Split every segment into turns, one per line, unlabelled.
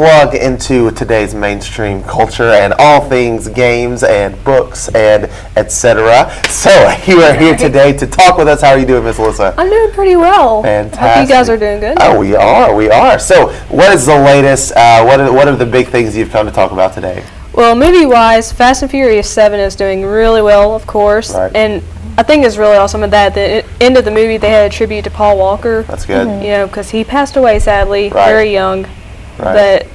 plug into today's mainstream culture and all things games and books and etc. So you are here today to talk with us. How are you doing, Miss Alyssa?
I'm doing pretty well.
Fantastic.
Hope you guys are doing good.
Oh, we are. So what is the latest? What are the big things you've come to talk about today?
Well, movie-wise, Fast and Furious 7 is doing really well, of course.
Right.
And I think it's really awesome that at the end of the movie they had a tribute to Paul Walker.
That's good.
You know, because he passed away sadly, very young.
Right.
But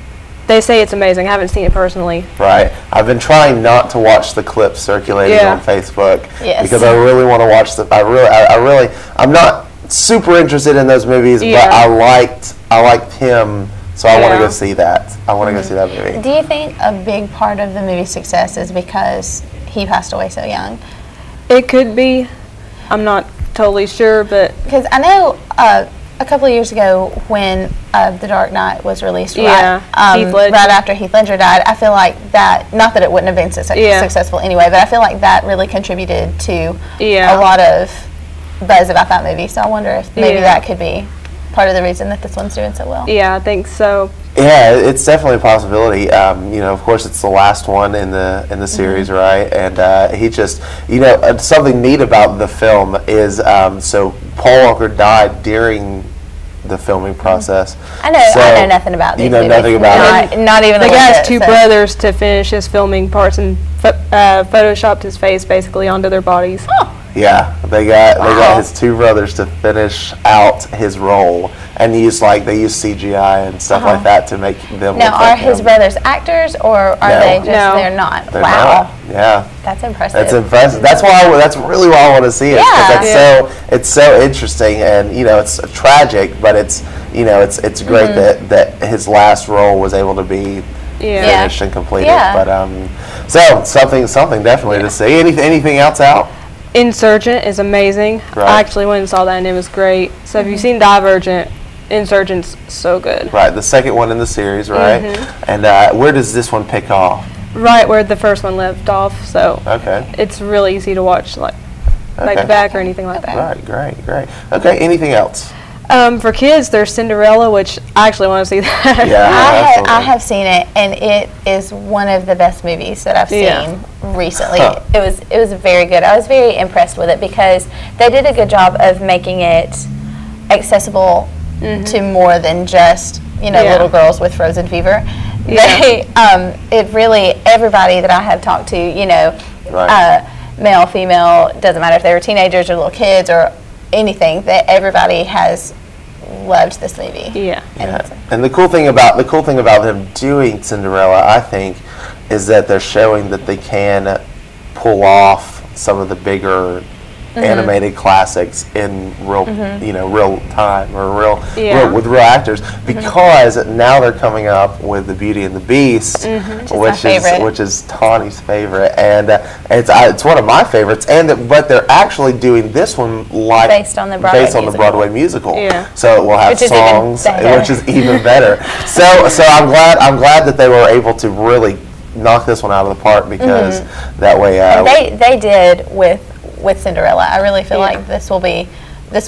they say it's amazing. I haven't seen it personally.
Right. I've been trying not to watch the clips circulating on Facebook because I really want to watch the. I'm not super interested in those movies, but I liked him. So I want to go see that. I want to go see that movie.
Do you think a big part of the movie's success is because he passed away so young?
It could be. I'm not totally sure, but
because I know a couple of years ago when The Dark Knight was released, right after Heath Ledger died, I feel like that, not that it wouldn't have been successful anyway, but I feel like that really contributed to a lot of buzz about that movie. So I wonder if maybe that could be part of the reason that this one's doing so well.
Yeah, I think so.
Yeah, it's definitely a possibility. You know, of course, it's the last one in the series, right? And he just, something neat about the film is, so Paul Walker died during the filming process.
I know nothing about these
You know nothing about
it? Not even
the
a little
guy's
bit,
two brothers to finish his filming parts and photoshopped his face basically onto their bodies.
Oh.
Yeah, they got his two brothers to finish out his role, and they use CGI and stuff like that to make them.
Now, are his brothers actors, or are they just?
No.
They're not.
They're
wow.
not. Yeah.
That's impressive.
That's impressive. That's really why I want to see it.
Yeah.
It's so interesting, and it's tragic, but it's it's great that his last role was able to be finished and completed.
Yeah.
But so something definitely to see. Anything else out?
Insurgent is amazing.
Right.
I actually went and saw that and it was great. So if you've seen Divergent, Insurgent's so good.
Right, the second one in the series, right? And where does this one pick off?
Right where the first one left off. So it's really easy to watch like back or anything like that.
Right, great. Okay, anything else?
For kids, there's Cinderella, which I actually want to see that.
Yeah,
I have seen it, and it is one of the best movies that I've seen recently. It was very good. I was very impressed with it because they did a good job of making it accessible to more than just little girls with frozen fever. They it really, everybody that I have talked to, male, female, doesn't matter if they were teenagers or little kids or anything, that everybody has loved this movie.
And the cool thing about them doing Cinderella, I think, is that they're showing that they can pull off some of the bigger animated classics in real real time or with real actors, because now they're coming up with the Beauty and the Beast, which is Tawny's favorite, and it's one of my favorites, but they're actually doing this one
based on the
Broadway musical. So it will have songs, which is even better. So I'm glad that they were able to really knock this one out of the park, because that way
they did with Cinderella. I really feel like this will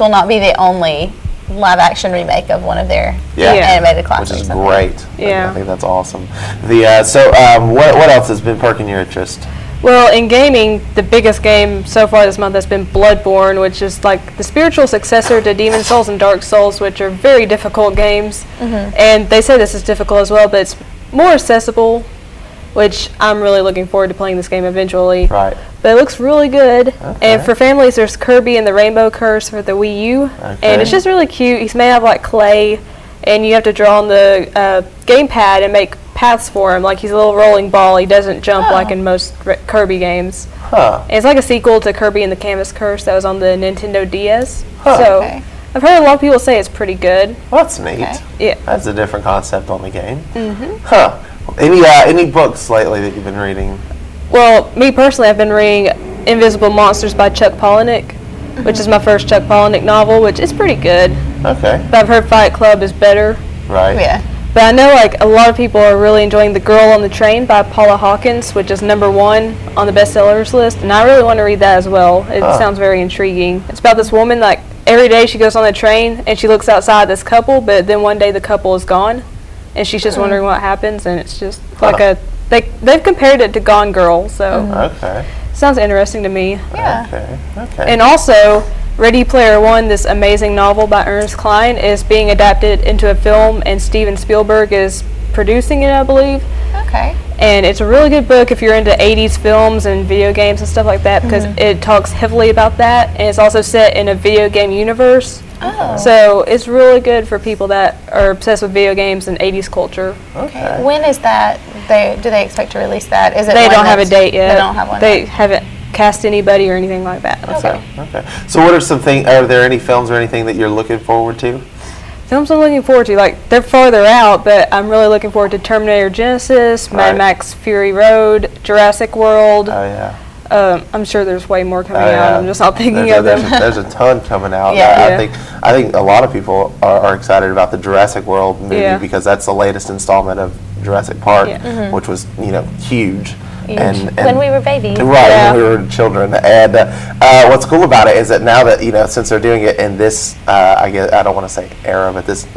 not be the only live action remake of one of their animated classics.
Which is great. I think that's awesome. What else has been perking your interest?
Well, in gaming, the biggest game so far this month has been Bloodborne, which is like the spiritual successor to Demon's Souls and Dark Souls, which are very difficult games. And they say this is difficult as well, but it's more accessible, which I'm really looking forward to playing this game eventually.
Right.
But it looks really good. And for families, there's Kirby and the Rainbow Curse for the Wii U. And it's just really cute. He's made out of like clay, and you have to draw on the gamepad and make paths for him. Like he's a little rolling ball. He doesn't jump like in most Kirby games. And it's like a sequel to Kirby and the Canvas Curse that was on the Nintendo DS. So I've heard a lot of people say it's pretty good.
Well, that's neat.
Yeah.
That's a different concept on the game. Any books lately that you've been reading?
Well, me personally, I've been reading Invisible Monsters by Chuck Palahniuk, which is my first Chuck Palahniuk novel, which is pretty good. But I've heard Fight Club is better.
Right.
Yeah.
But I know like a lot of people are really enjoying The Girl on the Train by Paula Hawkins, which is #1 on the bestsellers list, and I really want to read that as well. It sounds very intriguing. It's about this woman, like every day she goes on the train and she looks outside this couple, but then one day the couple is gone. and she's just wondering what happens, and it's just like they've compared it to Gone Girl, so sounds interesting to me.
Yeah.
Okay.
And also, Ready Player One, this amazing novel by Ernest Cline, is being adapted into a film, and Steven Spielberg is producing it, I believe.
Okay.
And it's a really good book if you're into 80s films and video games and stuff like that, because it talks heavily about that, and it's also set in a video game universe.
Oh.
So it's really good for people that are obsessed with video games and 80s culture.
Okay. When is that? Do they expect to release that? Is it?
They don't have a date yet.
They don't have one.
They haven't cast anybody or anything like that.
Okay.
So what are some things? Are there any films or anything that you're looking forward to?
Films I'm looking forward to, like, they're farther out, but I'm really looking forward to Terminator Genesis, Mad Max Fury Road, Jurassic World.
Oh yeah.
I'm sure there's way more coming out. I'm just not thinking of them.
There's a ton coming out.
Yeah.
I think a lot of people are excited about the Jurassic World movie because that's the latest installment of Jurassic Park, which was huge. And
when we were babies.
Right, when we were children. And what's cool about it is that now that, since they're doing it in this, I don't want to say era, but this,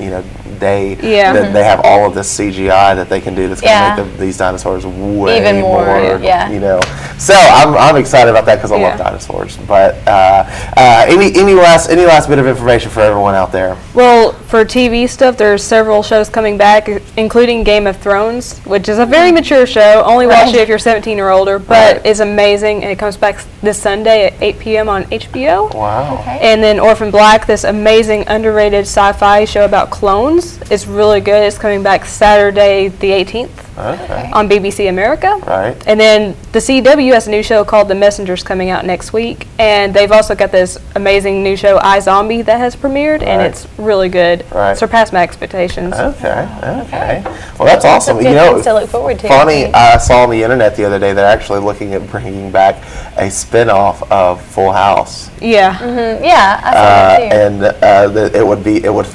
day, that they have all of this CGI that they can do that's going to make these dinosaurs way
even more.
So I'm excited about that because I love dinosaurs. But any last bit of information for everyone out there?
Well, for TV stuff, there's several shows coming back, including Game of Thrones, which is a very mature show. Only watch it if you're 17 or older, but it's amazing, and it comes back this Sunday at 8 p.m. on HBO.
Wow.
Okay.
And then Orphan Black, this amazing underrated sci-fi show about clones. It's really good. It's coming back Saturday the 18th.
Okay.
On BBC America.
Right.
And then the CW has a new show called The Messengers coming out next week, and they've also got this amazing new show iZombie that has premiered, and it's really good. Surpassed my expectations.
Okay. Well, that's awesome.
Things to look forward to.
Funny, I saw on the internet the other day they're actually looking at bringing back a spin-off of Full House.
Yeah.
Yeah, I saw that too.
And it would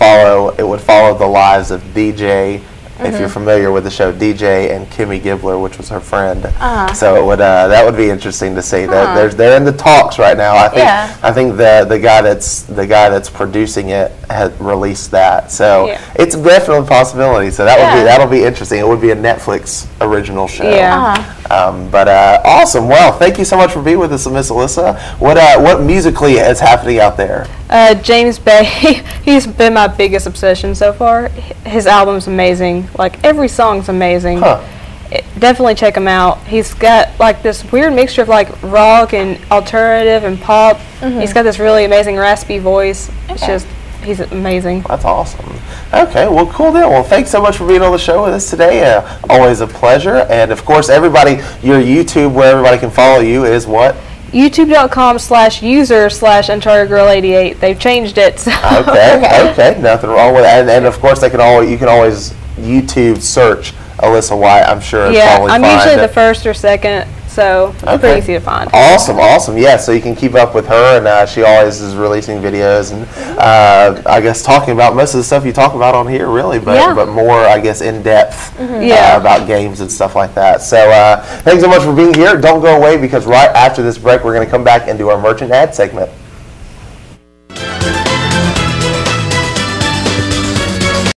follow the lives of DJ. If you're familiar with the show, DJ and Kimmy Gibbler, which was her friend, so it would that would be interesting to see. They're in the talks right now. I think the guy that's producing it had released that, so it's definitely a possibility. So that'll be interesting. It would be a Netflix original show. But awesome. Well, thank you so much for being with us, Miss Alyssa. What musically is happening out there?
James Bay, he's been my biggest obsession so far. His album's amazing. Like, every song's amazing. Definitely check him out. He's got like this weird mixture of like rock and alternative and pop. He's got this really amazing raspy voice. He's amazing.
That's awesome. Okay, well, cool deal. Well, thanks so much for being on the show with us today. Always a pleasure. And of course, everybody, your YouTube, where everybody can follow you, is what?
YouTube.com/user/UnchartedGirl88. They've changed it. So.
Okay. Nothing wrong with that. And of course, you can always YouTube search Alyssa White. I'm sure.
I'm usually the first or second, so it's pretty easy to find.
Awesome. Yeah, so you can keep up with her, and she always is releasing videos, and I guess talking about most of the stuff you talk about on here, really, but more, I guess, in depth about games and stuff like that. So thanks so much for being here. Don't go away, because right after this break, we're going to come back and do our merchant ad segment.